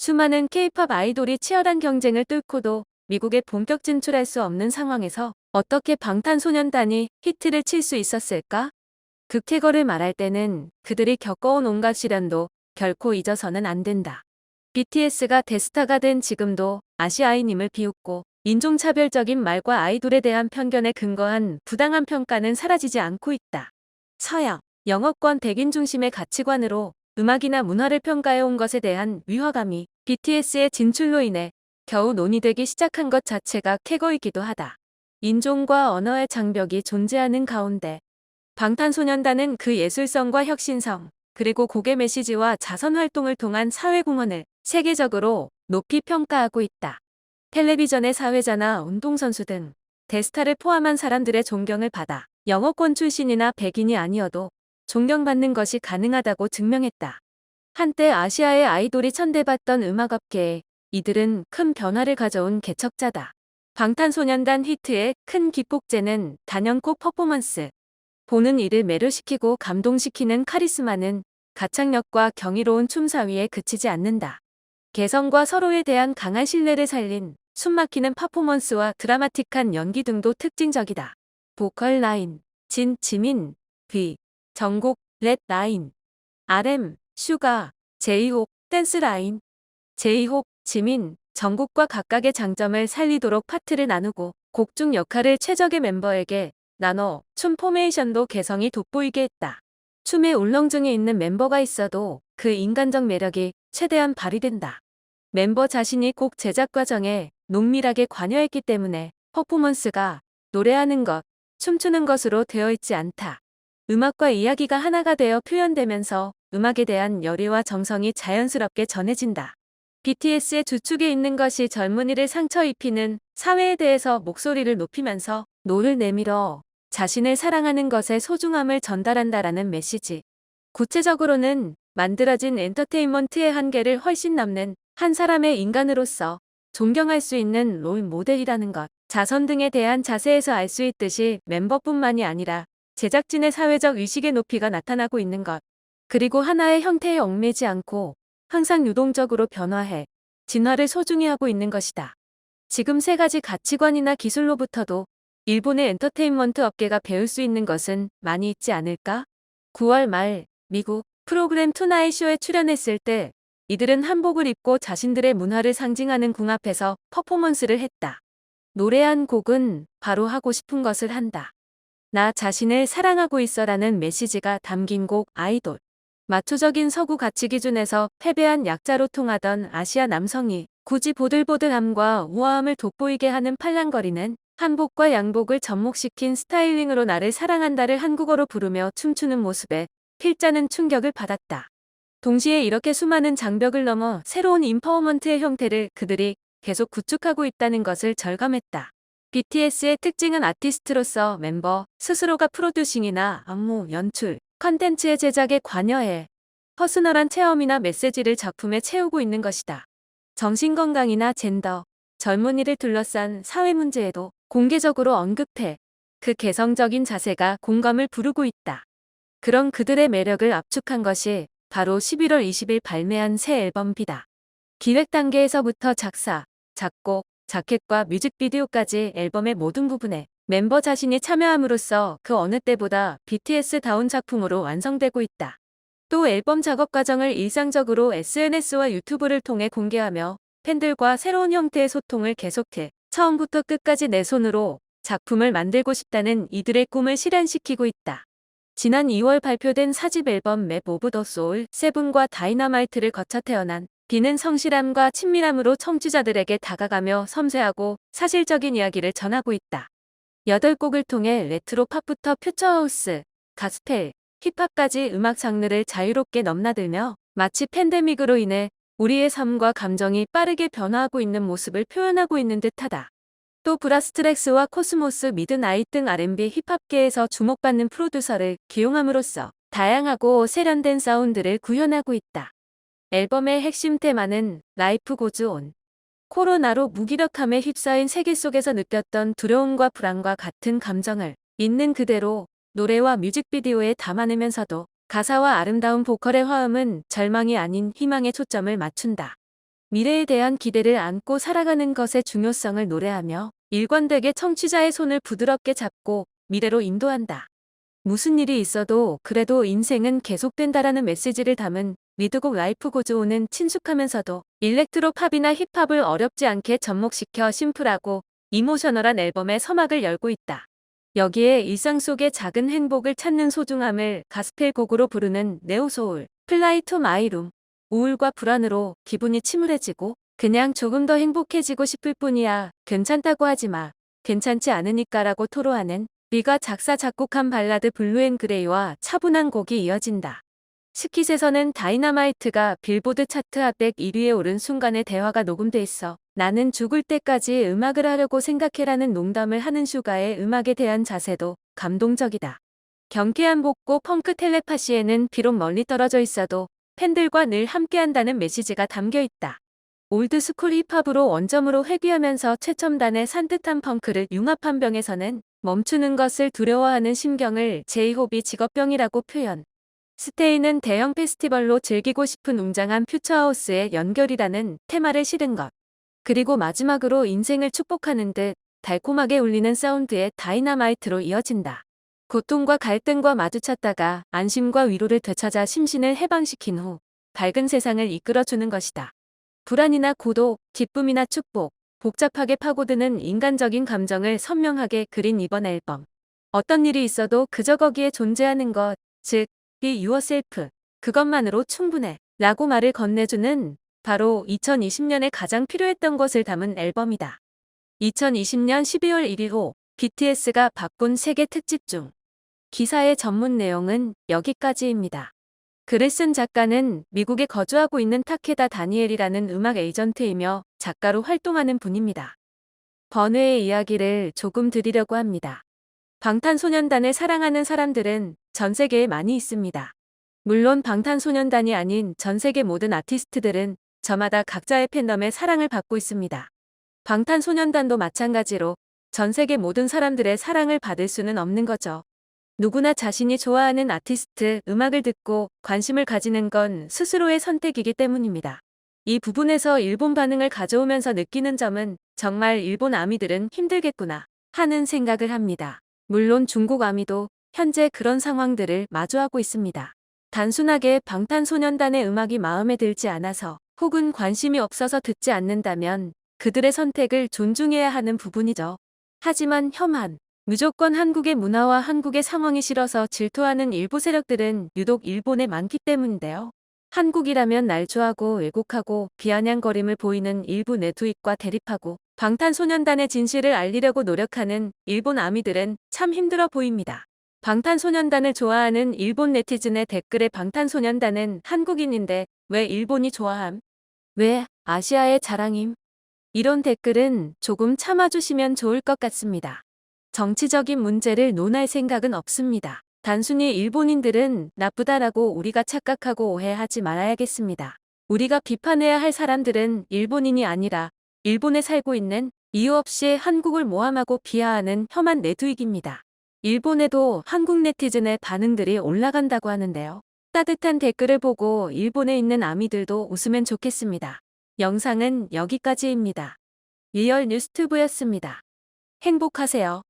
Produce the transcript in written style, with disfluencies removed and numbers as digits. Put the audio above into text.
수많은 K-팝 아이돌이 치열한 경쟁을 뚫고도 미국에 본격 진출할 수 없는 상황에서 어떻게 방탄소년단이 히트를 칠 수 있었을까? 그 쾌거를 말할 때는 그들이 겪어온 온갖 시련도 결코 잊어서는 안 된다. BTS가 대스타가 된 지금도 아시아인임을 비웃고 인종차별적인 말과 아이돌에 대한 편견에 근거한 부당한 평가는 사라지지 않고 있다. 서양, 영어권 백인 중심의 가치관으로 음악이나 문화를 평가해온 것에 대한 위화감이 BTS의 진출로 인해 겨우 논의되기 시작한 것 자체가 쾌거이기도 하다. 인종과 언어의 장벽이 존재하는 가운데 방탄소년단은 그 예술성과 혁신성, 그리고 곡의 메시지와 자선 활동을 통한 사회공헌을 세계적으로 높이 평가하고 있다. 텔레비전의 사회자나 운동선수 등 대스타를 포함한 사람들의 존경을 받아 영어권 출신이나 백인이 아니어도 존경받는 것이 가능하다고 증명했다. 한때 아시아의 아이돌이 천대받던 음악업계에 이들은 큰 변화를 가져온 개척자다. 방탄소년단 히트의 큰 기폭제는 단연코 퍼포먼스. 보는 이를 매료시키고 감동시키는 카리스마는 가창력과 경이로운 춤사위에 그치지 않는다. 개성과 서로에 대한 강한 신뢰를 살린 숨막히는 퍼포먼스와 드라마틱한 연기 등도 특징적이다. 보컬 라인, 진, 지민, V, 정국, 렛 라인, RM, 슈가, 제이홉, 댄스 라인, 제이홉, 지민, 정국과 각각의 장점을 살리도록 파트를 나누고 곡 중 역할을 최적의 멤버에게 나눠 춤 포메이션도 개성이 돋보이게 했다. 춤에 울렁증이 있는 멤버가 있어도 그 인간적 매력이 최대한 발휘된다. 멤버 자신이 곡 제작 과정에 농밀하게 관여했기 때문에 퍼포먼스가 노래하는 것, 춤추는 것으로 되어 있지 않다. 음악과 이야기가 하나가 되어 표현되면서 음악에 대한 열의와 정성이 자연스럽게 전해진다. BTS의 주축에 있는 것이 젊은이를 상처 입히는 사회에 대해서 목소리를 높이면서 노를 내밀어 자신을 사랑하는 것의 소중함을 전달한다라는 메시지. 구체적으로는 만들어진 엔터테인먼트의 한계를 훨씬 넘는 한 사람의 인간으로서 존경할 수 있는 롤 모델이라는 것. 자선 등에 대한 자세에서 알 수 있듯이 멤버뿐만이 아니라 제작진의 사회적 의식의 높이가 나타나고 있는 것. 그리고 하나의 형태에 얽매지 않고 항상 유동적으로 변화해 진화를 소중히 하고 있는 것이다. 지금 세 가지 가치관이나 기술로부터도 일본의 엔터테인먼트 업계가 배울 수 있는 것은 많이 있지 않을까? 9월 말 미국 프로그램 투나잇 쇼에 출연했을 때 이들은 한복을 입고 자신들의 문화를 상징하는 궁 앞에서 퍼포먼스를 했다. 노래한 곡은 바로 하고 싶은 것을 한다. 나 자신을 사랑하고 있어라는 메시지가 담긴 곡 아이돌. 마초적인 서구 가치 기준에서 패배한 약자로 통하던 아시아 남성이 굳이 보들보들함과 우아함을 돋보이게 하는 팔랑거리는 한복과 양복을 접목시킨 스타일링으로 나를 사랑한다를 한국어로 부르며 춤추는 모습에 필자는 충격을 받았다. 동시에 이렇게 수많은 장벽을 넘어 새로운 인파워먼트의 형태를 그들이 계속 구축하고 있다는 것을 절감했다. BTS의 특징은 아티스트로서 멤버 스스로가 프로듀싱이나 안무, 연출, 컨텐츠의 제작에 관여해 퍼스널한 체험이나 메시지를 작품에 채우고 있는 것이다. 정신건강이나 젠더, 젊은이를 둘러싼 사회 문제에도 공개적으로 언급해 그 개성적인 자세가 공감을 부르고 있다. 그런 그들의 매력을 압축한 것이 바로 11월 20일 발매한 새 앨범 비다. 기획 단계에서부터 작사, 작곡, 자켓과 뮤직비디오까지 앨범의 모든 부분에 멤버 자신이 참여함으로써 그 어느 때보다 BTS다운 작품으로 완성되고 있다. 또 앨범 작업 과정을 일상적으로 SNS와 유튜브를 통해 공개하며 팬들과 새로운 형태의 소통을 계속해 처음부터 끝까지 내 손으로 작품을 만들고 싶다는 이들의 꿈을 실현시키고 있다. 지난 2월 발표된 4집 앨범 맵 오브 더 소울, 세븐과 다이너마이트를 거쳐 태어난 비는 성실함과 친밀함으로 청취자들에게 다가가며 섬세하고 사실적인 이야기를 전하고 있다. 8곡을 통해 레트로 팝부터 퓨처하우스, 가스펠, 힙합까지 음악 장르를 자유롭게 넘나들며 마치 팬데믹으로 인해 우리의 삶과 감정이 빠르게 변화하고 있는 모습을 표현하고 있는 듯하다. 또 브라스트렉스와 코스모스, 미드나잇 등 R&B 힙합계에서 주목받는 프로듀서를 기용함으로써 다양하고 세련된 사운드를 구현하고 있다. 앨범의 핵심 테마는 라이프 고즈 온. 코로나로 무기력함에 휩싸인 세계 속에서 느꼈던 두려움과 불안과 같은 감정을 있는 그대로 노래와 뮤직비디오에 담아내면서도 가사와 아름다운 보컬의 화음은 절망이 아닌 희망에 초점을 맞춘다. 미래에 대한 기대를 안고 살아가는 것의 중요성을 노래하며 일관되게 청취자의 손을 부드럽게 잡고 미래로 인도한다. 무슨 일이 있어도 그래도 인생은 계속된다라는 메시지를 담은 리드곡 라이프 고즈온은 친숙하면서도 일렉트로 팝이나 힙합을 어렵지 않게 접목시켜 심플하고 이모셔널한 앨범의 서막을 열고 있다. 여기에 일상 속의 작은 행복을 찾는 소중함을 가스펠 곡으로 부르는 네오소울, 플라이 투 마이 룸, 우울과 불안으로 기분이 침울해지고 그냥 조금 더 행복해지고 싶을 뿐이야. 괜찮다고 하지 마. 괜찮지 않으니까라고 토로하는 비가 작사 작곡한 발라드 블루앤그레이와 차분한 곡이 이어진다. 스킷에서는 다이너마이트가 빌보드 차트 핫100 1위에 오른 순간의 대화가 녹음돼 있어 나는 죽을 때까지 음악을 하려고 생각해라는 농담을 하는 슈가의 음악에 대한 자세도 감동적이다. 경쾌한 복고 펑크 텔레파시에는 비록 멀리 떨어져 있어도 팬들과 늘 함께한다는 메시지가 담겨 있다. 올드스쿨 힙합으로 원점으로 회귀하면서 최첨단의 산뜻한 펑크를 융합한 병에서는 멈추는 것을 두려워하는 심경을 제이홉이 직업병이라고 표현. 스테이는 대형 페스티벌로 즐기고 싶은 웅장한 퓨처하우스의 연결이라는 테마를 실은 것. 그리고 마지막으로 인생을 축복하는 듯 달콤하게 울리는 사운드의 다이너마이트로 이어진다. 고통과 갈등과 마주쳤다가 안심과 위로를 되찾아 심신을 해방시킨 후 밝은 세상을 이끌어주는 것이다. 불안이나 고독, 기쁨이나 축복, 복잡하게 파고드는 인간적인 감정을 선명하게 그린 이번 앨범. 어떤 일이 있어도 그저 거기에 존재하는 것, 즉, be yourself, 그것만으로 충분해 라고 말을 건네주는 바로 2020년에 가장 필요했던 것을 담은 앨범이다. 2020년 12월 1일 BTS가 바꾼 세계 특집 중 기사의 전문 내용은 여기까지입니다. 글을 쓴 작가는 미국에 거주하고 있는 타케다 다니엘이라는 음악 에이전트이며 작가로 활동하는 분입니다. 번외의 이야기를 조금 드리려고 합니다. 방탄소년단을 사랑하는 사람들은 전 세계에 많이 있습니다. 물론 방탄소년단이 아닌 전 세계 모든 아티스트들은 저마다 각자의 팬덤의 사랑을 받고 있습니다. 방탄소년단도 마찬가지로 전 세계 모든 사람들의 사랑을 받을 수는 없는 거죠. 누구나 자신이 좋아하는 아티스트, 음악을 듣고 관심을 가지는 건 스스로의 선택이기 때문입니다. 이 부분에서 일본 반응을 가져오면서 느끼는 점은 정말 일본 아미들은 힘들겠구나 하는 생각을 합니다. 물론 중국 아미도 현재 그런 상황들을 마주하고 있습니다. 단순하게 방탄소년단의 음악이 마음에 들지 않아서 혹은 관심이 없어서 듣지 않는다면 그들의 선택을 존중해야 하는 부분이죠. 하지만 혐한, 무조건 한국의 문화와 한국의 상황이 싫어서 질투하는 일부 세력들은 유독 일본에 많기 때문인데요. 한국이라면 날조하고 왜곡하고 비아냥거림을 보이는 일부 내투입과 대립하고 방탄소년단의 진실을 알리려고 노력하는 일본 아미들은 참 힘들어 보입니다. 방탄소년단을 좋아하는 일본 네티즌의 댓글에 방탄소년단은 한국인인데 왜 일본이 좋아함? 왜 아시아의 자랑임? 이런 댓글은 조금 참아주시면 좋을 것 같습니다. 정치적인 문제를 논할 생각은 없습니다. 단순히 일본인들은 나쁘다라고 우리가 착각하고 오해하지 말아야겠습니다. 우리가 비판해야 할 사람들은 일본인이 아니라 일본에 살고 있는 이유 없이 한국을 모함하고 비하하는 혐한 내두익입니다. 일본에도 한국 네티즌의 반응들이 올라간다고 하는데요. 따뜻한 댓글을 보고 일본에 있는 아미들도 웃으면 좋겠습니다. 영상은 여기까지입니다. 리얼 뉴스튜브였습니다. 행복하세요.